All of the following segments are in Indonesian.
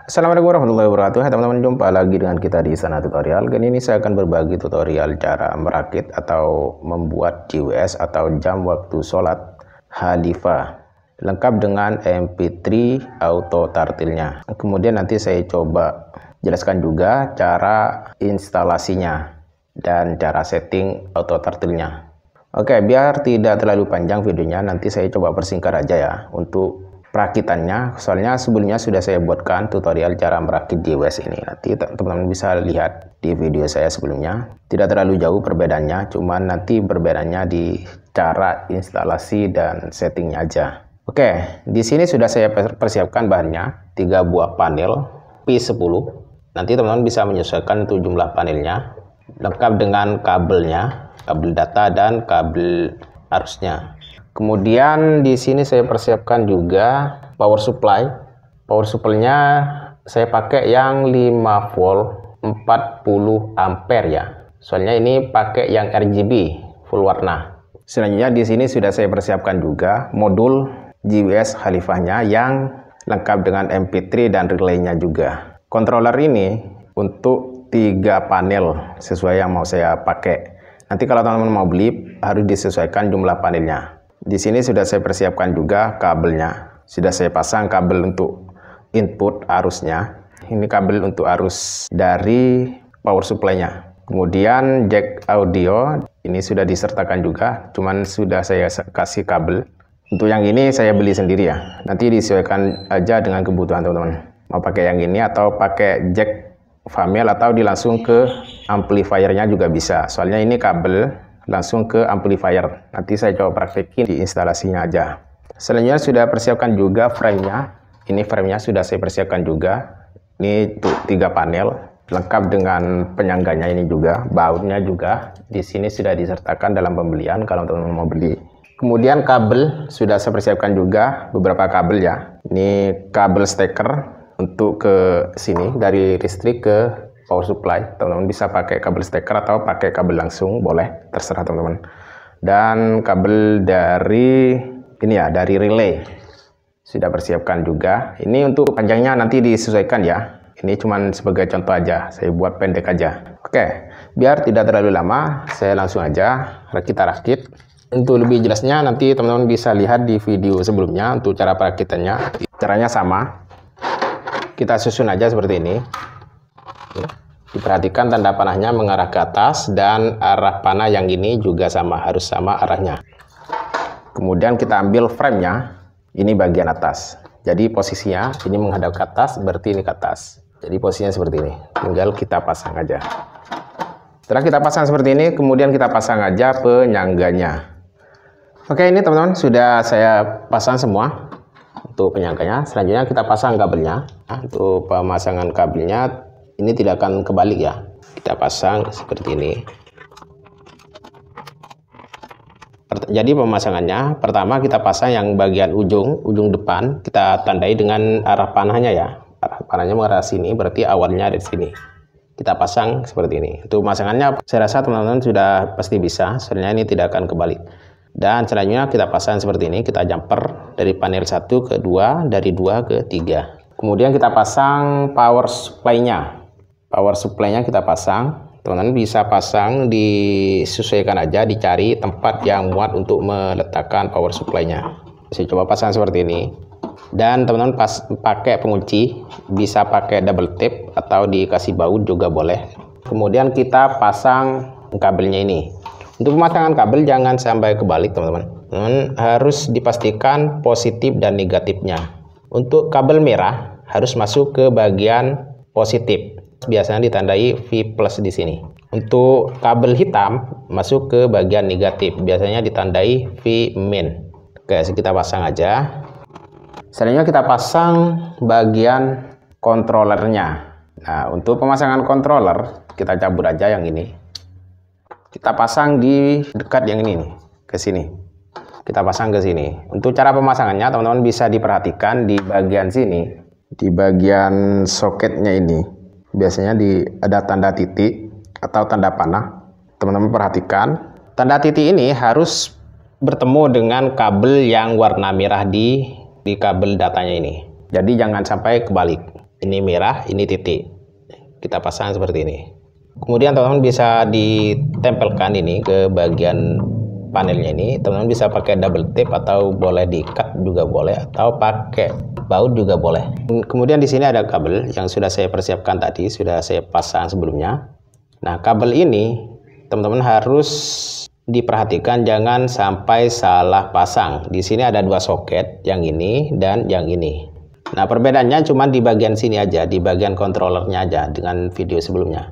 Assalamualaikum warahmatullahi wabarakatuh. Hai teman-teman, jumpa lagi dengan kita di Sana Tutorial. Kali ini saya akan berbagi tutorial cara merakit atau membuat JWS atau jam waktu sholat Khalifah, lengkap dengan MP3 auto tartilnya. Kemudian nanti saya coba jelaskan juga cara instalasinya dan cara setting auto tartilnya. Oke, biar tidak terlalu panjang videonya, nanti saya coba persingkat aja ya untuk perakitannya. Soalnya sebelumnya sudah saya buatkan tutorial cara merakit JWS ini. Nanti teman-teman bisa lihat di video saya sebelumnya. Tidak terlalu jauh perbedaannya, cuman nanti perbedaannya di cara instalasi dan settingnya aja. Oke, di sini sudah saya persiapkan bahannya, 3 buah panel P10. Nanti teman-teman bisa menyesuaikan untuk jumlah panelnya, lengkap dengan kabelnya, kabel data dan kabel arusnya. Kemudian di sini saya persiapkan juga power supply. Power supply-nya saya pakai yang 5 volt 40 ampere ya. Soalnya ini pakai yang RGB full warna. Selanjutnya di sini sudah saya persiapkan juga modul JWS Khalifahnya yang lengkap dengan MP3 dan relaynya juga. Controller ini untuk 3 panel sesuai yang mau saya pakai. Nanti kalau teman-teman mau beli harus disesuaikan jumlah panelnya. Di sini sudah saya persiapkan juga kabelnya. Sudah saya pasang kabel untuk input arusnya. Ini kabel untuk arus dari power supply-nya. Kemudian jack audio ini sudah disertakan juga, cuman sudah saya kasih kabel. Untuk yang ini saya beli sendiri ya. Nanti disesuaikan aja dengan kebutuhan teman-teman. Mau pakai yang ini atau pakai jack family atau langsung ke amplifiernya juga bisa. Soalnya ini kabel langsung ke amplifier. Nanti saya coba praktekin di instalasinya aja. Selanjutnya sudah persiapkan juga frame-nya. Ini frame-nya sudah saya persiapkan juga. Ini 3 panel lengkap dengan penyangganya ini juga, bautnya juga. Di sini sudah disertakan dalam pembelian kalau teman-teman mau beli. Kemudian kabel sudah saya persiapkan juga beberapa kabel ya. Ini kabel steker untuk ke sini dari listrik ke power supply. Teman-teman bisa pakai kabel steker atau pakai kabel langsung, boleh, terserah teman-teman. Dan kabel dari ini ya, dari relay sudah persiapkan juga. Ini untuk panjangnya nanti disesuaikan ya. Ini cuman sebagai contoh aja, saya buat pendek aja. Oke, biar tidak terlalu lama, saya langsung aja kita rakit. Untuk lebih jelasnya nanti teman-teman bisa lihat di video sebelumnya untuk cara perakitannya. Caranya sama. Kita susun aja seperti ini. Diperhatikan tanda panahnya mengarah ke atas dan arah panah yang ini juga sama, harus sama arahnya. Kemudian kita ambil frame-nya, ini bagian atas. Jadi posisinya ini menghadap ke atas, berarti ini ke atas. Jadi posisinya seperti ini. Tinggal kita pasang aja. Setelah kita pasang seperti ini, kemudian kita pasang aja penyangganya. Oke, ini teman-teman sudah saya pasang semua untuk penyangganya. Selanjutnya kita pasang kabelnya. Nah, untuk pemasangan kabelnya ini tidak akan kebalik ya. Kita pasang seperti ini. Jadi pemasangannya, pertama kita pasang yang bagian ujung depan, kita tandai dengan arah panahnya ya. Arah panahnya mengarah sini, berarti awalnya dari sini. Kita pasang seperti ini. Untuk pemasangannya saya rasa teman-teman sudah pasti bisa, soalnya ini tidak akan kebalik. Dan selanjutnya kita pasang seperti ini, kita jumper dari panel 1 ke 2, dari 2 ke 3. Kemudian kita pasang power supply-nya. Power supply-nya kita pasang. Teman-teman bisa pasang, disesuaikan aja, dicari tempat yang muat untuk meletakkan power supply-nya. Saya coba pasang seperti ini. Dan teman-teman pakai pengunci, bisa pakai double tape atau dikasih baut juga boleh. Kemudian kita pasang kabelnya ini. Untuk pemasangan kabel jangan sampai kebalik teman-teman. Harus dipastikan positif dan negatifnya. Untuk kabel merah harus masuk ke bagian positif. Biasanya ditandai V plus di sini. Untuk kabel hitam masuk ke bagian negatif. Biasanya ditandai V min. Oke, kita pasang aja. Selanjutnya kita pasang bagian kontrolernya. Nah, untuk pemasangan controller kita cabut aja yang ini. Kita pasang di dekat yang ini nih, ke sini. Kita pasang ke sini. Untuk cara pemasangannya teman-teman bisa diperhatikan di bagian sini, di bagian soketnya ini. Biasanya ada tanda titik atau tanda panah. Teman-teman perhatikan, tanda titik ini harus bertemu dengan kabel yang warna merah di kabel datanya ini. Jadi jangan sampai kebalik. Ini merah, ini titik. Kita pasang seperti ini. Kemudian teman-teman bisa ditempelkan ini ke bagian panelnya ini. Teman-teman bisa pakai double tape atau boleh di-cut juga boleh, atau pakai baut juga boleh. Kemudian di sini ada kabel yang sudah saya persiapkan tadi, sudah saya pasang sebelumnya. Nah, kabel ini teman-teman harus diperhatikan jangan sampai salah pasang. Di sini ada dua soket, yang ini dan yang ini. Nah, perbedaannya cuma di bagian sini aja, di bagian controllernya aja dengan video sebelumnya.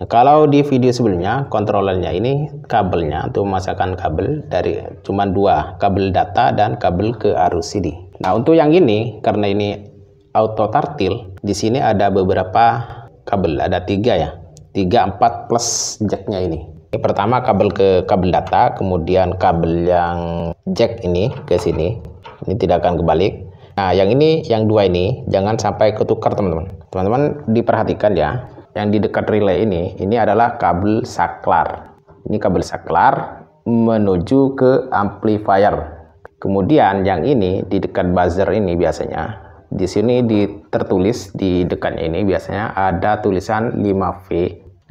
Nah, kalau di video sebelumnya, controllernya ini kabelnya untuk memasangkan kabel dari cuma dua, kabel data dan kabel ke arus CD. Nah, untuk yang ini, karena ini auto tartil, di sini ada beberapa kabel, ada 3 ya, 3, 4 plus jacknya ini. Ini pertama kabel ke kabel data, kemudian kabel yang jack ini ke sini, ini tidak akan kebalik. Nah, yang ini, yang dua ini jangan sampai ketukar teman-teman. Teman-teman diperhatikan ya. Yang di dekat relay ini adalah kabel saklar. Ini kabel saklar menuju ke amplifier. Kemudian yang ini di dekat buzzer ini biasanya di sini tertulis di dekatnya ini biasanya ada tulisan 5V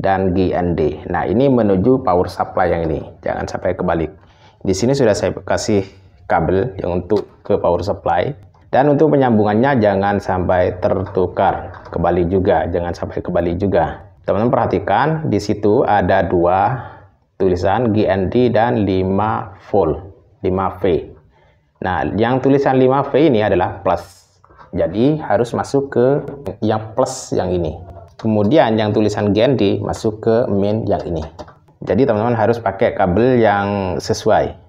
dan GND. Nah, ini menuju power supply yang ini. Jangan sampai kebalik. Di sini sudah saya kasih kabel yang untuk ke power supply. Dan untuk penyambungannya jangan sampai tertukar, kebalik juga, jangan sampai kebalik juga. Teman-teman perhatikan, di situ ada dua tulisan GND dan 5V. Nah, yang tulisan 5V ini adalah plus. Jadi harus masuk ke yang plus yang ini. Kemudian yang tulisan GND masuk ke main yang ini. Jadi teman-teman harus pakai kabel yang sesuai.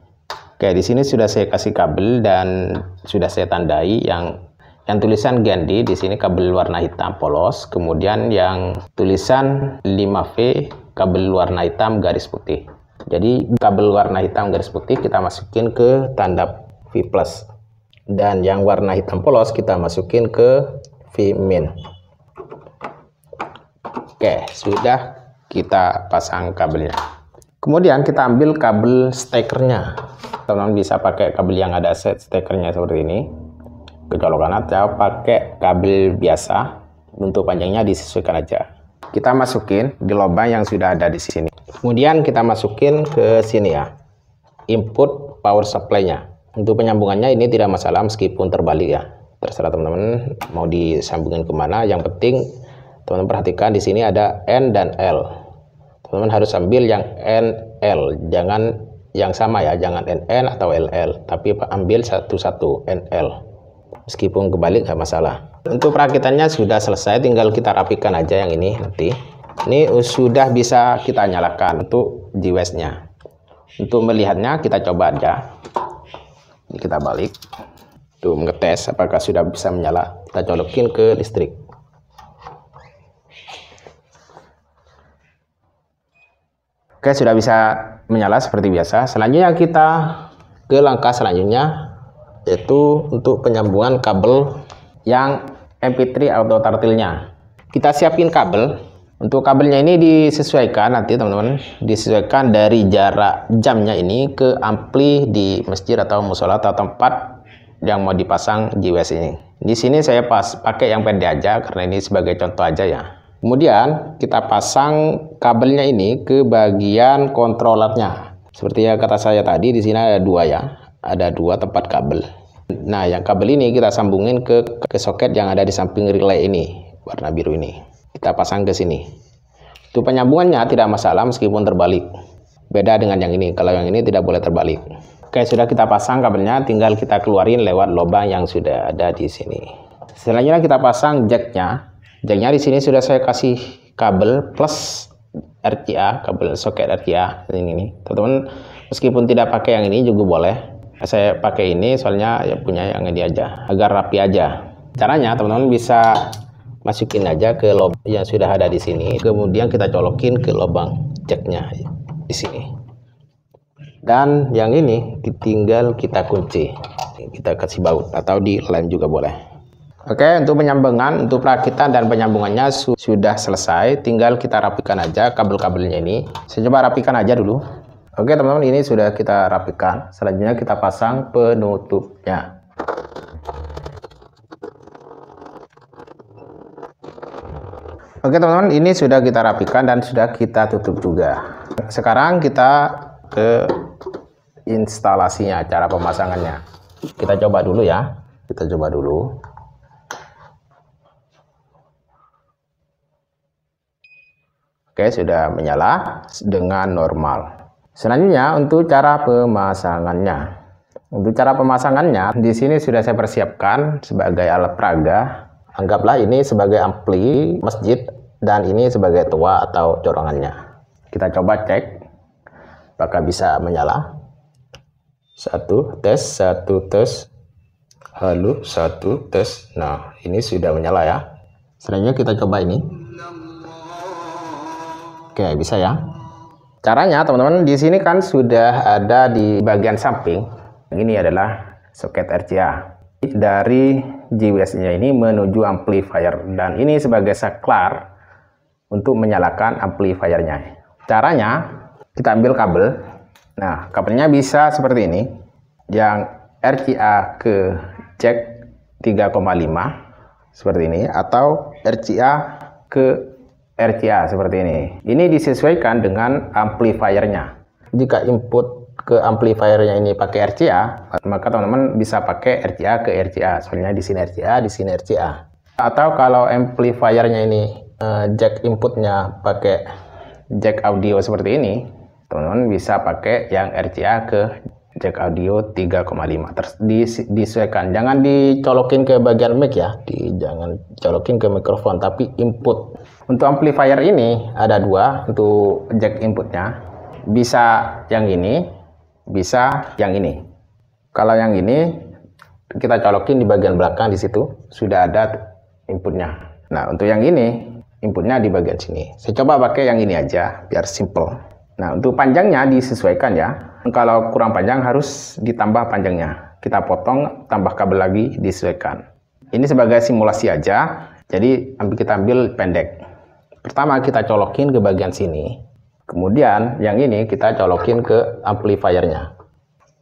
Oke, di sini sudah saya kasih kabel dan sudah saya tandai yang tulisan GND di sini kabel warna hitam polos, kemudian yang tulisan 5V kabel warna hitam garis putih. Jadi kabel warna hitam garis putih kita masukin ke tanda V+, dan yang warna hitam polos kita masukin ke V min. Oke, sudah kita pasang kabelnya. Kemudian kita ambil kabel stekernya. Teman-teman bisa pakai kabel yang ada set stekernya seperti ini, kecolokan, atau pakai kabel biasa. Untuk panjangnya disesuaikan aja. Kita masukin di lubang yang sudah ada di sini. Kemudian kita masukin ke sini ya, input power supply-nya. Untuk penyambungannya ini tidak masalah meskipun terbalik ya. Terserah teman-teman mau disambungin kemana. Yang penting teman-teman perhatikan di sini ada N dan L. Teman-teman harus ambil yang NL, jangan yang sama ya, jangan NN atau LL, tapi ambil satu-satu NL. Meskipun kebalik nggak masalah. Untuk perakitannya sudah selesai, tinggal kita rapikan aja yang ini nanti. Ini sudah bisa kita nyalakan untuk GWS-nya. Untuk melihatnya kita coba aja. Ini kita balik. Tuh, ngetes apakah sudah bisa menyala. Kita colokin ke listrik. Oke, sudah bisa menyala seperti biasa. Selanjutnya kita ke langkah selanjutnya, yaitu untuk penyambungan kabel yang MP3 auto tartilnya. Kita siapin kabel. Untuk kabelnya ini disesuaikan nanti teman-teman, disesuaikan dari jarak jamnya ini ke ampli di masjid atau musola atau tempat yang mau dipasang GWS ini. Di sini saya pakai yang pendek aja karena ini sebagai contoh aja ya. Kemudian kita pasang kabelnya ini ke bagian kontrolernya. Seperti yang kata saya tadi, di sini ada dua ya, ada dua tempat kabel. Nah, yang kabel ini kita sambungin ke soket yang ada di samping relay ini, warna biru ini. Kita pasang ke sini. Untuk penyambungannya tidak masalah meskipun terbalik. Beda dengan yang ini. Kalau yang ini tidak boleh terbalik. Oke, sudah kita pasang kabelnya, tinggal kita keluarin lewat lubang yang sudah ada di sini. Selanjutnya kita pasang jacknya. Jacknya di sini sudah saya kasih kabel plus RCA, kabel soket RCA ini. Teman-teman meskipun tidak pakai yang ini juga boleh. Saya pakai ini soalnya ya punya yang ini aja, agar rapi aja. Caranya teman-teman bisa masukin aja ke lubang yang sudah ada di sini, kemudian kita colokin ke lubang jacknya di sini. Dan yang ini tinggal kita kunci, kita kasih baut atau dilem juga boleh. Oke, untuk penyambungan, untuk perakitan dan penyambungannya sudah selesai. Tinggal kita rapikan aja kabel-kabelnya ini. Saya coba rapikan aja dulu. Oke teman-teman, ini sudah kita rapikan. Selanjutnya kita pasang penutupnya. Oke teman-teman, ini sudah kita rapikan dan sudah kita tutup juga. Sekarang kita ke instalasinya, cara pemasangannya. Kita coba dulu ya. Kita coba dulu. Oke, sudah menyala dengan normal. Selanjutnya untuk cara pemasangannya. Untuk cara pemasangannya, di sini sudah saya persiapkan sebagai alat peraga. Anggaplah ini sebagai ampli masjid dan ini sebagai toa atau corongannya. Kita coba cek apakah bisa menyala. Satu tes. Halo, satu tes. Nah, ini sudah menyala ya. Selanjutnya kita coba ini. Oke, bisa ya. Caranya teman-teman, di sini kan sudah ada di bagian samping. Ini adalah soket RCA. Dari JWS-nya ini menuju amplifier dan ini sebagai saklar untuk menyalakan amplifiernya. Caranya kita ambil kabel. Nah, kabelnya bisa seperti ini. Yang RCA ke jack 3,5 seperti ini atau RCA ke RCA seperti ini. Ini disesuaikan dengan amplifiernya. Jika input ke amplifiernya ini pakai RCA, maka teman-teman bisa pakai RCA ke RCA. Soalnya di sini RCA, di sini RCA. Atau kalau amplifiernya ini jack inputnya pakai jack audio seperti ini, teman-teman bisa pakai yang RCA ke jack audio 3,5. Disesuaikan. Jangan dicolokin ke bagian mic ya. Jangan colokin ke mikrofon, tapi input. Untuk amplifier ini ada dua untuk jack inputnya. Bisa yang ini, bisa yang ini. Kalau yang ini kita colokin di bagian belakang, di situ sudah ada inputnya. Nah, untuk yang ini inputnya di bagian sini. Saya coba pakai yang ini aja biar simple. Nah, untuk panjangnya disesuaikan ya. Kalau kurang panjang harus ditambah panjangnya. Kita potong, tambah kabel lagi, disesuaikan. Ini sebagai simulasi aja. Jadi kita ambil pendek. Pertama kita colokin ke bagian sini. Kemudian yang ini kita colokin ke amplifiernya.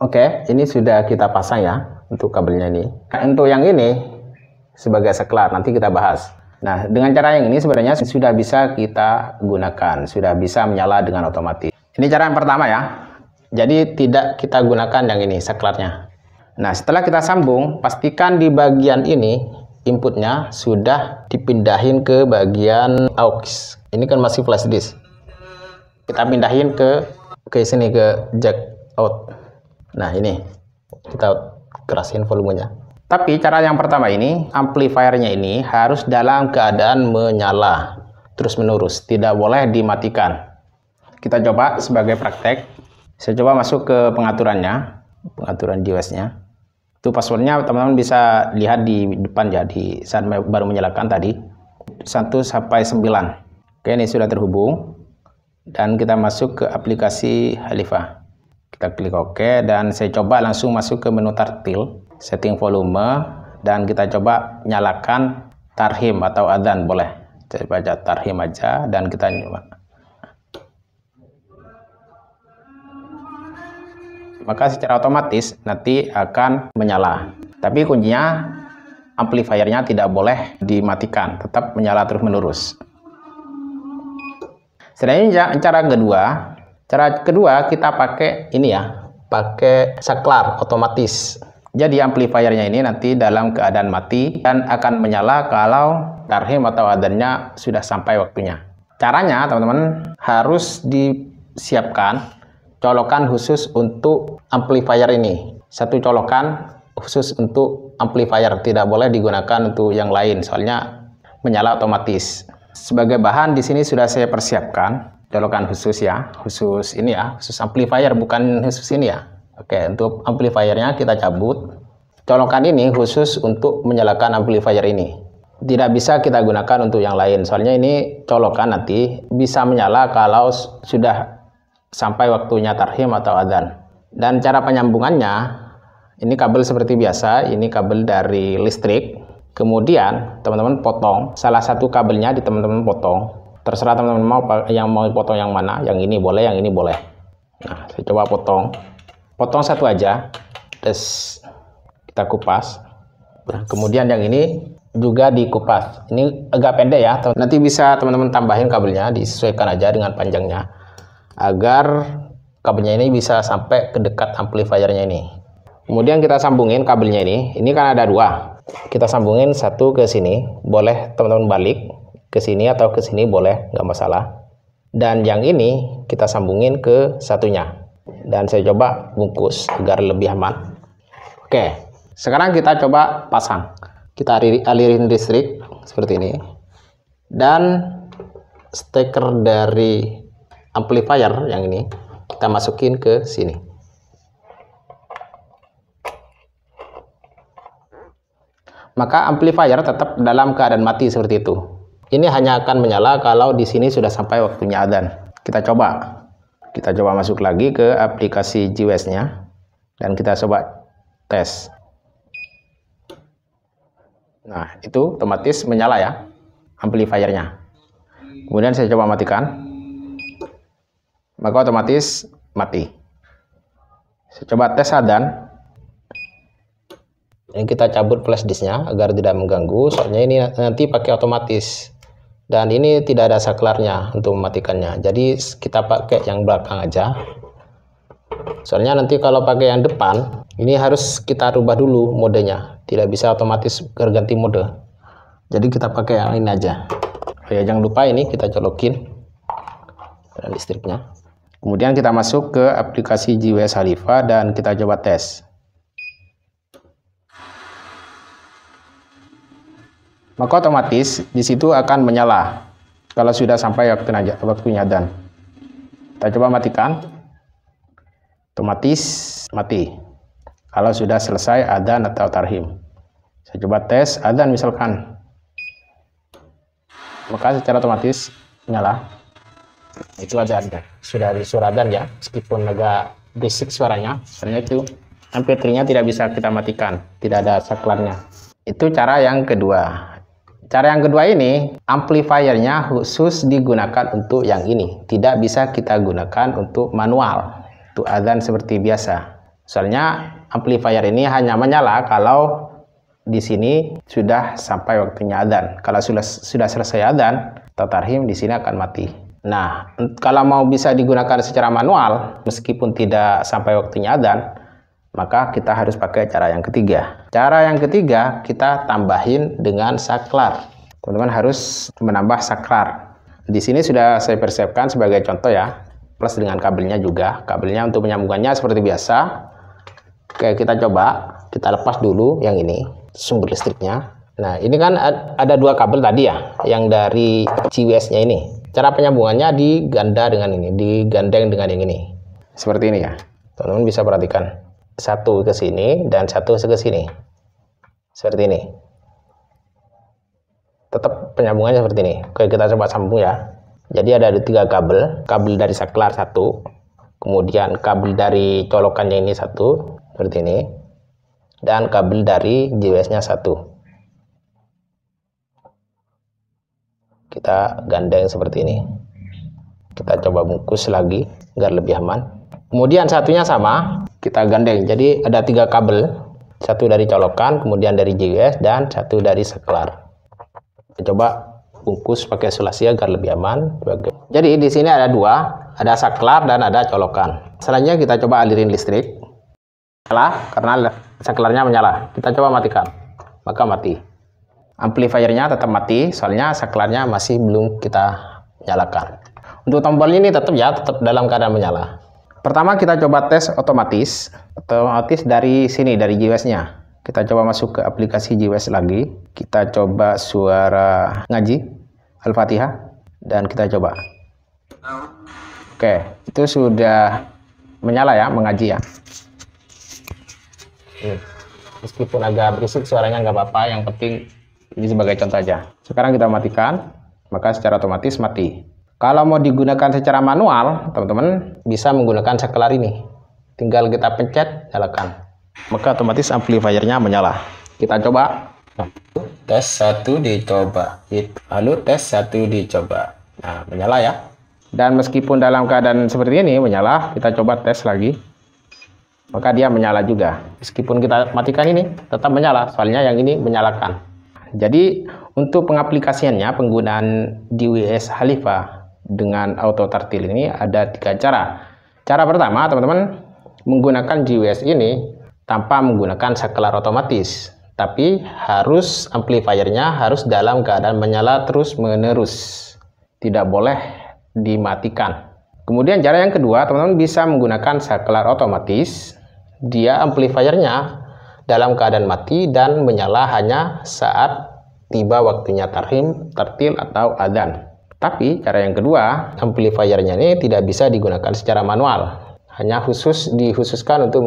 Oke, ini sudah kita pasang ya untuk kabelnya ini. Untuk yang ini sebagai saklar nanti kita bahas. Nah, dengan cara yang ini sebenarnya sudah bisa kita gunakan, sudah bisa menyala dengan otomatis. Ini cara yang pertama ya. Jadi tidak kita gunakan yang ini saklarnya. Nah, setelah kita sambung, pastikan di bagian ini inputnya sudah dipindahin ke bagian aux. Ini kan masih flash disk. Kita pindahin ke sini, ke jack out. Nah, ini kita kerasin volumenya. Tapi cara yang pertama ini, amplifiernya ini harus dalam keadaan menyala terus menerus, tidak boleh dimatikan. Kita coba sebagai praktek. Saya coba masuk ke pengaturannya, pengaturan JWS-nya. Itu passwordnya teman-teman bisa lihat di depan ya, di saat baru menyalakan tadi 1 sampai 9. Oke, ini sudah terhubung. Dan kita masuk ke aplikasi Khalifah. Kita klik OK dan saya coba langsung masuk ke menu tartil, setting volume, dan kita coba nyalakan tarhim atau adzan boleh. Saya baca tarhim aja dan kita nyoba. Maka secara otomatis nanti akan menyala. Tapi kuncinya amplifiernya tidak boleh dimatikan, tetap menyala terus menerus. Selanjutnya cara kedua kita pakai ini ya, pakai saklar otomatis. Jadi amplifiernya ini nanti dalam keadaan mati dan akan menyala kalau tarhim atau adzannya sudah sampai waktunya. Caranya teman-teman harus disiapkan colokan khusus untuk amplifier ini. Satu colokan khusus untuk amplifier, tidak boleh digunakan untuk yang lain soalnya menyala otomatis. Sebagai bahan di sini sudah saya persiapkan colokan khusus ya, khusus ini ya, khusus amplifier bukan khusus ini ya. Oke, untuk amplifiernya kita cabut. Colokan ini khusus untuk menyalakan amplifier ini. Tidak bisa kita gunakan untuk yang lain. Soalnya ini colokan nanti bisa menyala kalau sudah sampai waktunya tarhim atau adzan. Dan cara penyambungannya, ini kabel seperti biasa, ini kabel dari listrik. Kemudian teman-teman potong salah satu kabelnya, di teman-teman potong. Terserah teman-teman mau potong yang mana, yang ini boleh, yang ini boleh. Nah, saya coba potong satu aja, terus kita kupas. Nah, kemudian yang ini juga dikupas. Ini agak pendek ya, nanti bisa teman-teman tambahin kabelnya, disesuaikan aja dengan panjangnya agar kabelnya ini bisa sampai ke dekat amplifiernya ini. Kemudian kita sambungin kabelnya ini kan ada dua, kita sambungin satu ke sini, boleh teman-teman balik ke sini atau ke sini boleh, nggak masalah. Dan yang ini kita sambungin ke satunya, dan saya coba bungkus agar lebih aman. Oke, sekarang kita coba pasang. Kita alirin listrik seperti ini, dan steker dari amplifier yang ini kita masukin ke sini. Maka amplifier tetap dalam keadaan mati seperti itu. Ini hanya akan menyala kalau di sini sudah sampai waktunya adzan. Kita coba masuk lagi ke aplikasi GWS-nya dan kita coba tes. Nah, itu otomatis menyala ya amplifiernya. Kemudian saya coba matikan, maka otomatis mati. Saya coba tes adzan. Ini kita cabut flash disknya agar tidak mengganggu, soalnya ini nanti pakai otomatis dan ini tidak ada saklarnya untuk mematikannya, jadi kita pakai yang belakang aja, soalnya nanti kalau pakai yang depan ini harus kita rubah dulu modenya, tidak bisa otomatis berganti mode, jadi kita pakai yang ini aja. Oh ya, jangan lupa ini kita colokin listriknya. Kemudian kita masuk ke aplikasi GWS Halifa dan kita coba tes. Maka otomatis di situ akan menyala kalau sudah sampai waktunya adzan. Kita coba matikan, otomatis mati kalau sudah selesai adzan atau tarhim. Saya coba tes adzan misalkan, maka secara otomatis menyala. Itu adzan, sudah di suara adzan ya, meskipun agak berisik suaranya, soalnya itu MP3-nya tidak bisa kita matikan, tidak ada saklarnya. Itu cara yang kedua. Cara yang kedua ini, amplifiernya khusus digunakan untuk yang ini. Tidak bisa kita gunakan untuk manual, untuk adzan seperti biasa. Soalnya amplifier ini hanya menyala kalau di sini sudah sampai waktunya adzan. Kalau sudah selesai adzan atau tarhim, di sini akan mati. Nah, kalau mau bisa digunakan secara manual, meskipun tidak sampai waktunya adzan, maka kita harus pakai cara yang ketiga. Cara yang ketiga kita tambahin dengan saklar. Teman-teman harus menambah saklar. Di sini sudah saya persiapkan sebagai contoh ya, plus dengan kabelnya juga. Kabelnya untuk penyambungannya seperti biasa. Oke, kita coba, kita lepas dulu yang ini, sumber listriknya. Nah, ini kan ada dua kabel tadi ya, yang dari GWS-nya ini. Cara penyambungannya diganda dengan ini, digandeng dengan yang ini. Seperti ini ya. Teman-teman bisa perhatikan. Satu ke sini dan satu ke sini, seperti ini. Tetap penyambungannya seperti ini. Oke, kita coba sambung ya. Jadi ada 3 kabel, kabel dari saklar satu, kemudian kabel dari colokannya ini satu, seperti ini, dan kabel dari GWS-nya satu. Kita gandeng seperti ini. Kita coba bungkus lagi agar lebih aman. Kemudian satunya sama, kita gandeng. Jadi ada 3 kabel, satu dari colokan, kemudian dari GWS, dan satu dari saklar. Kita coba bungkus pakai sulasi agar lebih aman. Jadi di sini ada 2, ada saklar dan ada colokan. Selanjutnya kita coba alirin listrik. Karena saklarnya menyala, kita coba matikan, maka mati. Amplifiernya tetap mati, soalnya saklarnya masih belum kita nyalakan. Untuk tombol ini tetap dalam keadaan menyala. Pertama kita coba tes otomatis dari sini, dari GWS-nya. Kita coba masuk ke aplikasi GWS lagi. Kita coba suara ngaji Al-Fatihah dan kita coba. Oke, itu sudah menyala ya, mengaji ya. Meskipun agak berisik suaranya nggak apa-apa, yang penting ini sebagai contoh aja. Sekarang kita matikan, maka secara otomatis mati. Kalau mau digunakan secara manual, teman-teman bisa menggunakan saklar ini. Tinggal kita pencet, nyalakan. Maka otomatis amplifiernya menyala. Kita coba. Tes 1 dicoba. Lalu tes 1 dicoba. Nah, menyala ya. Dan meskipun dalam keadaan seperti ini menyala, kita coba tes lagi. Maka dia menyala juga. Meskipun kita matikan ini, tetap menyala. Soalnya yang ini menyalakan. Jadi untuk pengaplikasiannya, penggunaan JWS Khalifa dengan auto tartil ini ada 3 cara. Cara pertama, teman-teman, menggunakan JWS ini tanpa menggunakan saklar otomatis, tapi harus amplifiernya harus dalam keadaan menyala terus-menerus, tidak boleh dimatikan. Kemudian cara yang kedua, teman-teman bisa menggunakan saklar otomatis, dia amplifiernya dalam keadaan mati dan menyala hanya saat tiba waktunya tartil atau adzan. Tapi cara yang kedua, amplifiernya ini tidak bisa digunakan secara manual, hanya dikhususkan untuk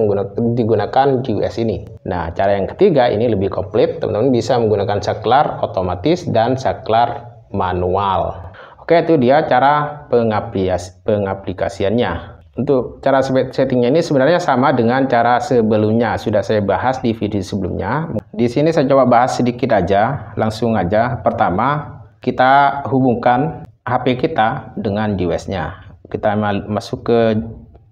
digunakan JWS ini. Nah, cara yang ketiga ini lebih komplit, teman-teman bisa menggunakan saklar otomatis dan saklar manual. Oke, itu dia cara pengaplikasiannya. Untuk cara settingnya ini sebenarnya sama dengan cara sebelumnya, sudah saya bahas di video sebelumnya. Di sini saya coba bahas sedikit aja, langsung aja. Pertama, kita hubungkan HP kita dengan JWS-nya. Kita masuk ke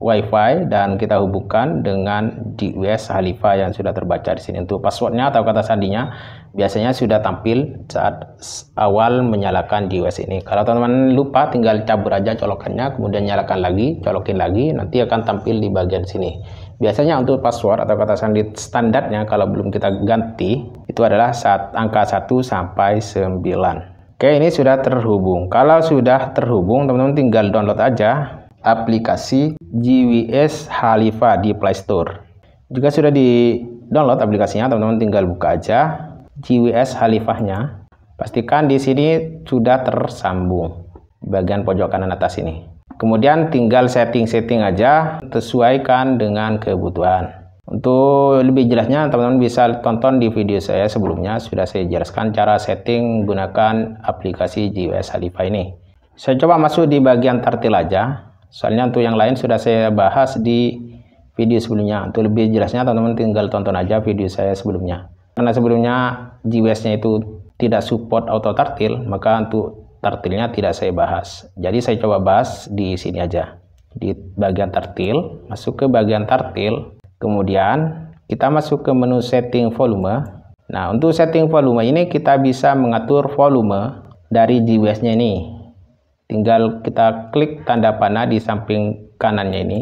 WiFi dan kita hubungkan dengan JWS Khalifa yang sudah terbaca di sini. Untuk passwordnya atau kata sandinya biasanya sudah tampil saat awal menyalakan JWS ini. Kalau teman-teman lupa, tinggal cabur aja colokannya, kemudian nyalakan lagi, colokin lagi, nanti akan tampil di bagian sini. Biasanya untuk password atau kata sandi standarnya kalau belum kita ganti itu adalah angka 1 sampai 9. Oke, ini sudah terhubung. Kalau sudah terhubung, teman-teman tinggal download aja aplikasi JWS Khalifa di Play Store. Jika sudah di-download aplikasinya, teman-teman tinggal buka aja JWS Khalifahnya. Pastikan di sini sudah tersambung di bagian pojok kanan atas ini. Kemudian tinggal setting-setting aja, sesuaikan dengan kebutuhan. Untuk lebih jelasnya, teman-teman bisa tonton di video saya sebelumnya, sudah saya jelaskan cara setting menggunakan aplikasi JWS Khalifa ini. Saya coba masuk di bagian tartil aja. Soalnya untuk yang lain sudah saya bahas di video sebelumnya. Untuk lebih jelasnya, teman-teman tinggal tonton aja video saya sebelumnya. Karena sebelumnya JWS-nya itu tidak support auto tartil, maka untuk tartilnya tidak saya bahas. Jadi saya coba bahas di sini aja. Di bagian tartil, masuk ke bagian tartil. Kemudian kita masuk ke menu setting volume. Nah, untuk setting volume ini kita bisa mengatur volume dari JWS-nya ini. Tinggal kita klik tanda panah di samping kanannya ini.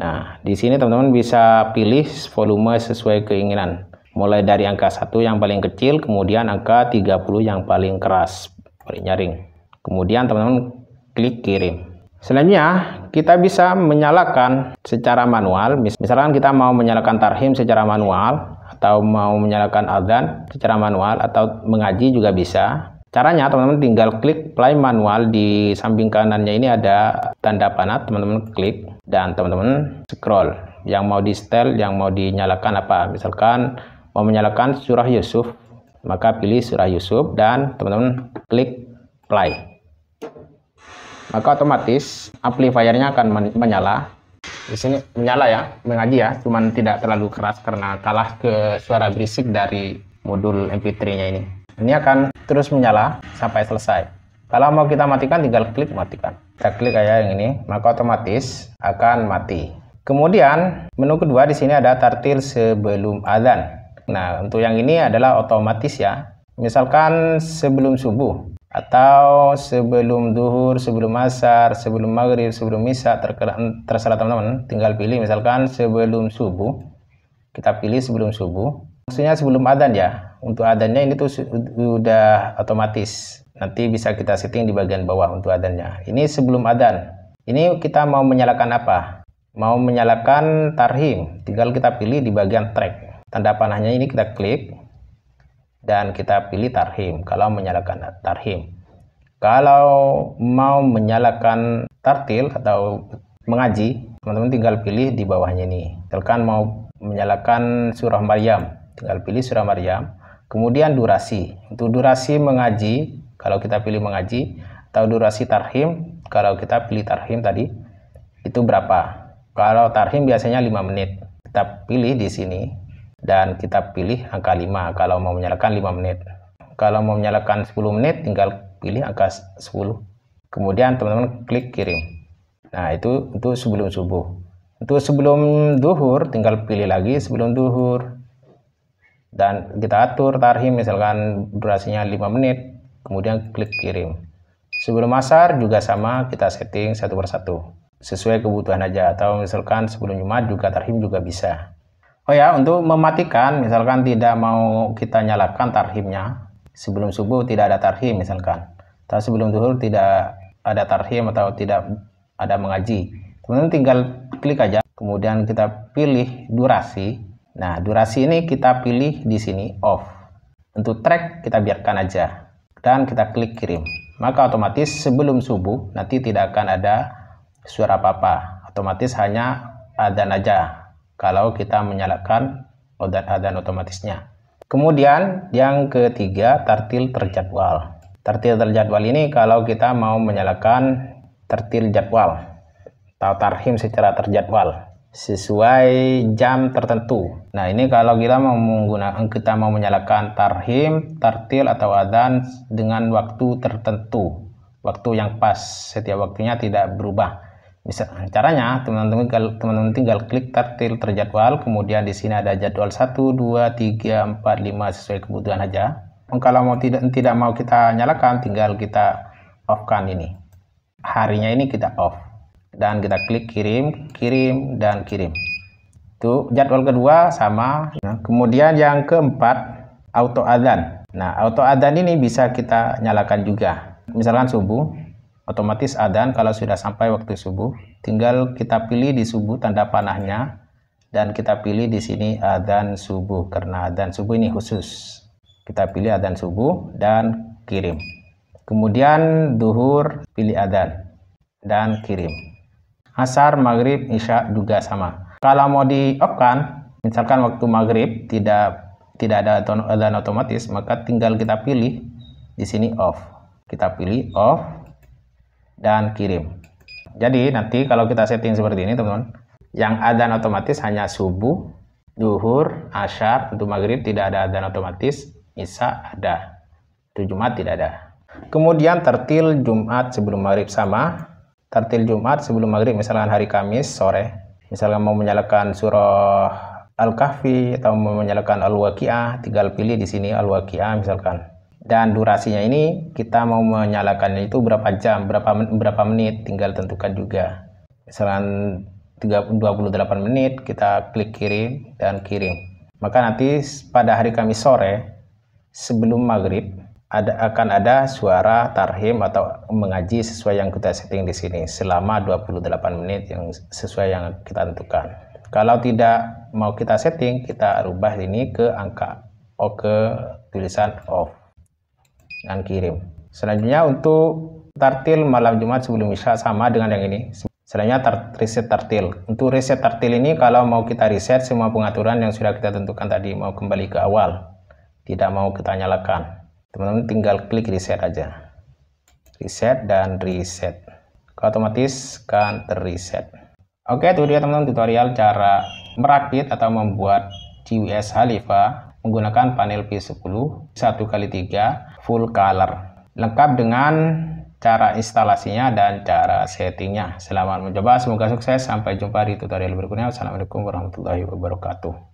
Nah, di sini teman-teman bisa pilih volume sesuai keinginan. Mulai dari angka 1 yang paling kecil, kemudian angka 30 yang paling keras, paling nyaring. Kemudian teman-teman klik kirim. Selanjutnya, kita bisa menyalakan secara manual. Misalkan kita mau menyalakan tarhim secara manual, atau mau menyalakan adzan secara manual, atau mengaji juga bisa. Caranya, teman-teman tinggal klik play manual, di samping kanannya ini ada tanda panah, teman-teman klik dan teman-teman scroll. Yang mau di setel, yang mau dinyalakan apa. Misalkan mau menyalakan surah Yusuf, maka pilih surah Yusuf dan teman-teman klik play. Maka otomatis amplifiernya akan menyala. Di sini menyala ya, mengaji ya, cuman tidak terlalu keras karena kalah ke suara berisik dari modul MP3-nya ini. Ini akan terus menyala sampai selesai. Kalau mau kita matikan, tinggal klik matikan. Kita klik kayak yang ini, maka otomatis akan mati. Kemudian menu kedua di sini ada tartil sebelum adzan. Nah, untuk yang ini adalah otomatis ya. Misalkan sebelum subuh atau sebelum duhur, sebelum asar, sebelum maghrib, sebelum isya, terserah teman-teman. Tinggal pilih misalkan sebelum subuh. Kita pilih sebelum subuh. Maksudnya sebelum adzan ya. Untuk adzannya ini tuh sudah otomatis. Nanti bisa kita setting di bagian bawah untuk adzannya. Ini sebelum adzan. Ini kita mau menyalakan apa? Mau menyalakan tarhim. Tinggal kita pilih di bagian track. Tanda panahnya ini kita klik dan kita pilih tarhim. Kalau menyalakan tarhim. Kalau mau menyalakan tartil atau mengaji, teman-teman tinggal pilih di bawahnya ini. Misalkan mau menyalakan surah Maryam, tinggal pilih surah Maryam. Kemudian durasi. Untuk durasi mengaji, kalau kita pilih mengaji, atau durasi tarhim, kalau kita pilih tarhim tadi, itu berapa? Kalau tarhim biasanya 5 menit. Kita pilih di sini dan kita pilih angka 5 kalau mau menyalakan 5 menit. Kalau mau menyalakan 10 menit, tinggal pilih angka 10. Kemudian teman-teman klik kirim. Nah, itu sebelum subuh. Untuk sebelum duhur, tinggal pilih lagi sebelum duhur. dan kita atur tarhim misalkan durasinya 5 menit, kemudian klik kirim. Sebelum asar juga sama, kita setting satu persatu sesuai kebutuhan aja, atau misalkan sebelum Jumat juga tarhim juga bisa. Oh ya, untuk mematikan misalkan tidak mau kita nyalakan tarhimnya, sebelum subuh tidak ada tarhim misalkan, atau sebelum zuhur tidak ada tarhim atau tidak ada mengaji, teman-teman tinggal klik aja, kemudian kita pilih durasi. Nah, durasi ini kita pilih di sini off. Untuk track kita biarkan aja dan kita klik kirim. Maka otomatis sebelum subuh nanti tidak akan ada suara apa-apa, otomatis hanya adzan aja kalau kita menyalakan adzan otomatisnya. Kemudian yang ketiga, tartil terjadwal. Tartil terjadwal ini kalau kita mau menyalakan tartil jadwal atau tarhim secara terjadwal sesuai jam tertentu. Nah, ini kalau kita mau menyalakan tarhim, tartil atau adzan dengan waktu tertentu, waktu yang pas, setiap waktunya tidak berubah. Caranya teman-teman tinggal klik tartil terjadwal, kemudian di sini ada jadwal 1, 2, 3, 4, 5 sesuai kebutuhan aja. Kalau mau tidak mau kita nyalakan, tinggal kita off-kan ini. Harinya ini kita off dan kita klik kirim, kirim dan kirim. Itu jadwal kedua sama. Nah, kemudian yang keempat, auto adzan. Nah, auto adzan ini bisa kita nyalakan juga. Misalkan subuh, otomatis adzan kalau sudah sampai waktu subuh, tinggal kita pilih di subuh tanda panahnya dan kita pilih di sini adzan subuh, karena adzan subuh ini khusus. Kita pilih adzan subuh dan kirim. Kemudian duhur pilih adzan dan kirim. Asar, maghrib, isya juga sama. Kalau mau di off kan, misalkan waktu maghrib tidak ada adzan otomatis, maka tinggal kita pilih di sini off. Kita pilih off dan kirim. Jadi nanti kalau kita setting seperti ini teman-teman, yang adzan otomatis hanya subuh, duhur, asyar. Untuk maghrib tidak ada adzan otomatis, isya ada, untuk Jumat tidak ada. Kemudian tartil Jumat sebelum maghrib sama. Tartil Jumat sebelum maghrib, misalkan hari Kamis sore, misalkan mau menyalakan surah Al-Kahfi atau mau menyalakan Al-Waqiah, tinggal pilih di sini Al-Waqiah misalkan. Dan durasinya ini kita mau menyalakannya itu berapa jam, berapa menit, tinggal tentukan juga. Misalkan 28 menit, kita klik kirim dan kirim. Maka nanti pada hari Kamis sore sebelum maghrib akan ada suara tarhim atau mengaji sesuai yang kita setting di sini selama 28 menit yang sesuai yang kita tentukan. Kalau tidak mau kita setting, kita rubah ini ke angka ke tulisan off dan kirim. Selanjutnya untuk tartil malam Jumat sebelum isya sama dengan yang ini. Selanjutnya reset tartil. Untuk reset tartil ini kalau mau kita reset semua pengaturan yang sudah kita tentukan tadi, mau kembali ke awal, tidak mau kita nyalakan, teman-teman tinggal klik reset aja. Reset dan reset. Otomatis kan terreset. Oke, itu dia teman-teman tutorial cara merakit atau membuat GWS Khalifa menggunakan panel P10 1x3 full color. Lengkap dengan cara instalasinya dan cara settingnya. Selamat mencoba, semoga sukses. Sampai jumpa di tutorial berikutnya. Wassalamualaikum warahmatullahi wabarakatuh.